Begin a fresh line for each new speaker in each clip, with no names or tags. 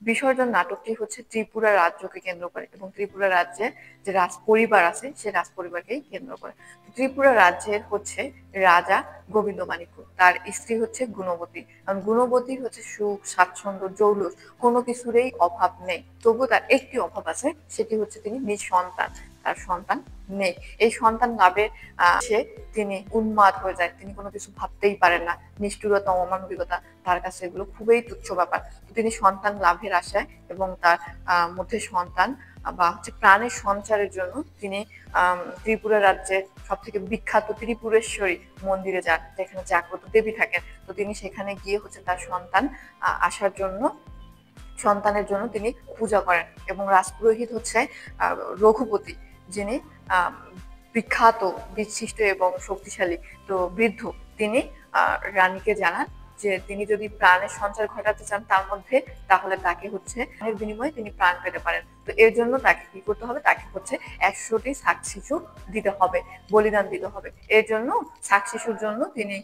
বিসর্জন নাটকটি হচ্ছে ত্রিপুরা রাজ্যকে কেন্দ্র করে এবং ত্রিপুরা রাজ্যে যে রাজ পরিবার আছে সে রাজ পরিবারকেই কেন্দ্র করে। ত্রিপুরা রাজ্যের হচ্ছে রাজা গোবিন্দ মাণিক্য, তার স্ত্রী হচ্ছে গুণবতী। কারণ গুণবতীর হচ্ছে সুখ স্বাচ্ছন্দ্য জৌলুস কোনো কিছুরই অভাব নেই, তবু তার একটি অভাব আছে, সেটি হচ্ছে তিনি নিঃসন্তান, তার সন্তান নেই। এই সন্তান লাভে সে তিনি উন্মাদ হয়ে যায়, তিনি কোনো কিছু ভাবতেই পারেন না, নিষ্ঠুরতা অমানবিকতা তার কাছে এগুলো খুবই তুচ্ছ ব্যাপার। তিনি সন্তান লাভের আশায় এবং তার মধ্যে সন্তান বা হচ্ছে প্রাণের সঞ্চারের জন্য তিনি ত্রিপুরা রাজ্যের সব থেকে বিখ্যাত ত্রিপুরেশ্বরী মন্দিরে যান, যেখানে জাগ্রত দেবী থাকেন। তো তিনি সেখানে গিয়ে হচ্ছে তার সন্তান আসার জন্য, সন্তানের জন্য তিনি পূজা করেন এবং রাজপুরোহিত হচ্ছে রঘুপতি, যিনি বিখ্যাত বিশিষ্ট এবং শক্তিশালী তো বৃদ্ধ, তিনি রানীকে জানান যে তিনি যদি প্রাণের সঞ্চার ঘটাতে চান তার মধ্যে, তাহলে তাকে হচ্ছে এর বিনিময়ে তিনি প্রাণ পেতে পারেন। তো এর জন্য তাকে কি করতে হবে, তাকে হচ্ছে 100টি শাক শিশু দিতে হবে, বলিদান দিতে হবে। এর জন্য শাক শিশুর জন্য তিনি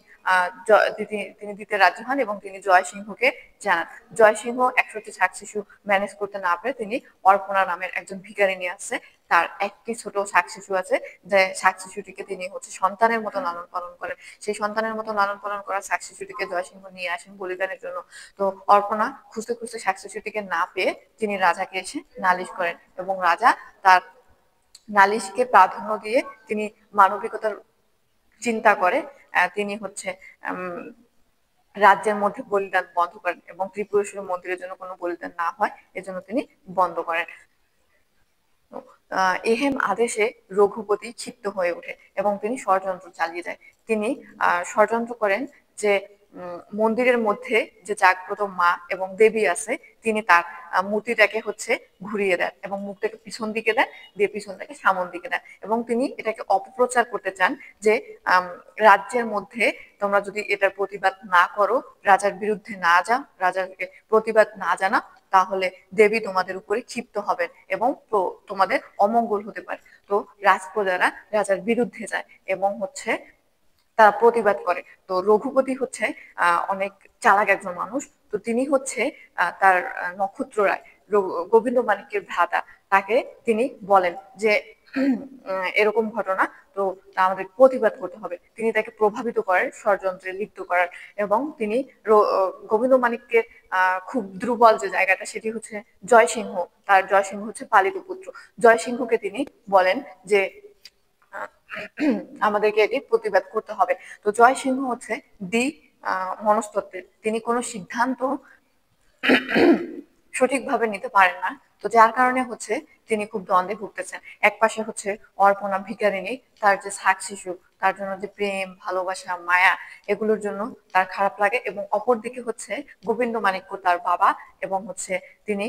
তিনি দিতে রাজি হন এবং তিনি জয় সিংহকে জানান। জয় সিংহ 100টি শাক শিশু ম্যানেজ করতে না পারে, তিনি অর্পণা নামের একজন ভিখারি নিয়ে আসছে। তার একটি ছোট শাক শিশু আছে, যে শাক শিশুটিকে তিনি হচ্ছে সন্তানের মতো লালন পালন করেন। সেই সন্তানের মতো লালন পালন করা শাক শিশুটিকে জয় সিংহ নিয়ে আসেন বলিদানের জন্য। তো অর্পণা খুঁজতে খুঁজতে শাক শিশুটিকে না পেয়ে তিনি রাজাকে এসে নালিশ করেন এবং রাজা তার নালিশকে প্রাধান্য দিয়ে তিনি মানবিকতার চিন্তা করে তিনি হচ্ছে রাজ্যের মধ্যে বলিদান বন্ধ করেন এবং ত্রিপুরেশ্বরী মন্দিরের জন্য কোনো বলিদান না হয় এজন্য তিনি বন্ধ করেন। এহেন আদেশে রঘুপতি ক্ষিপ্ত হয়ে ওঠে এবং তিনি ষড়যন্ত্র চালিয়ে যায়। তিনি ষড়যন্ত্র করেন যে মন্দিরের মধ্যে যে জাগ্রত মা এবং দেবী আছে, তিনি তার মূর্তিটাকে হচ্ছে ঘুরিয়ে দেন এবং মুখটাকে পিছন দিকে দেন, দিয়ে পিছনটাকে সামন দিকে দেন এবং তিনি এটাকে অপপ্রচার করতে চান যে রাজ্যের মধ্যে তোমরা যদি এটার প্রতিবাদ না করো, রাজার বিরুদ্ধে না যাও, রাজাকে প্রতিবাদ না জানাও, তাহলে দেবী তোমাদের উপরে ক্ষিপ্ত হবেন এবং তোমাদের অমঙ্গল হতে পারে। তো রাজপ্রজারা রাজার বিরুদ্ধে যায় এবং হচ্ছে তারা প্রতিবাদ করে। তো রঘুপতি হচ্ছে অনেক চালাক একজন মানুষ। তো তিনি হচ্ছে তার নক্ষত্র রায় গোবিন্দ মাণিক্যের ভ্রাতা, তাকে তিনি বলেন যে এরকম ঘটনা, তো আমাদের প্রতিবাদ করতে হবে। তিনি তাকে প্রভাবিত করেন ষড়যন্ত্রে লিপ্ত করার এবং তিনি গোবিন্দ মাণিক্যের খুব দুর্বল যে জায়গাটা সেটি হচ্ছে জয়সিংহ, তার জয়সিংহ হচ্ছে পালিত পুত্র। জয়সিংহকে তিনি বলেন যে আমাদেরকে এটি প্রতিবাদ করতে হবে। তো জয়সিংহ হচ্ছে দ্বি মনস্তত্ত্বের, তিনি কোনো সিদ্ধান্ত সঠিকভাবে নিতে পারেন না। তো যার কারণে হচ্ছে তিনি খুব দ্বন্দ্বে ভুগতেছেন। এক পাশে হচ্ছে অর্পণা ভিখারিণী, তার যে শাক শিশু, তার জন্য যে প্রেম ভালোবাসা মায়া, এগুলোর জন্য তার খারাপ লাগে এবং অপরদিকে হচ্ছে গোবিন্দ মাণিক্য তার বাবা এবং হচ্ছে তিনি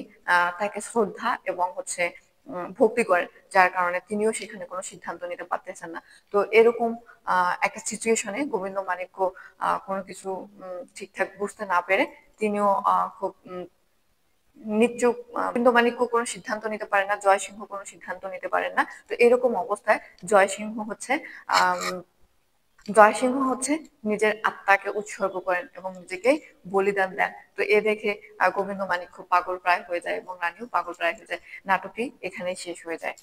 তাকে শ্রদ্ধা এবং হচ্ছে ভক্তি করেন, যার কারণে তিনিও সেখানে কোনো সিদ্ধান্ত নিতে পারতেছেন না। তো এরকম একটা সিচুয়েশনে গোবিন্দ মাণিক্য কোনো কিছু ঠিকঠাক বুঝতে না পেরে তিনিও খুব নিশ্চুপ, গোবিন্দ মাণিক্য কোনো সিদ্ধান্ত নিতে পারে না, জয়সিংহ কোনো সিদ্ধান্ত নিতে পারেন না। তো এরকম অবস্থায় জয়সিংহ হচ্ছে আহ জয়সিংহ হচ্ছে নিজের আত্মাকে উৎসর্গ করেন এবং নিজেকে বলিদান দেন। তো এ দেখে গোবিন্দ মাণিক্য পাগল প্রায় হয়ে যায় এবং রানীও পাগল প্রায় হয়ে যায়। নাটকটি এখানেই শেষ হয়ে যায়।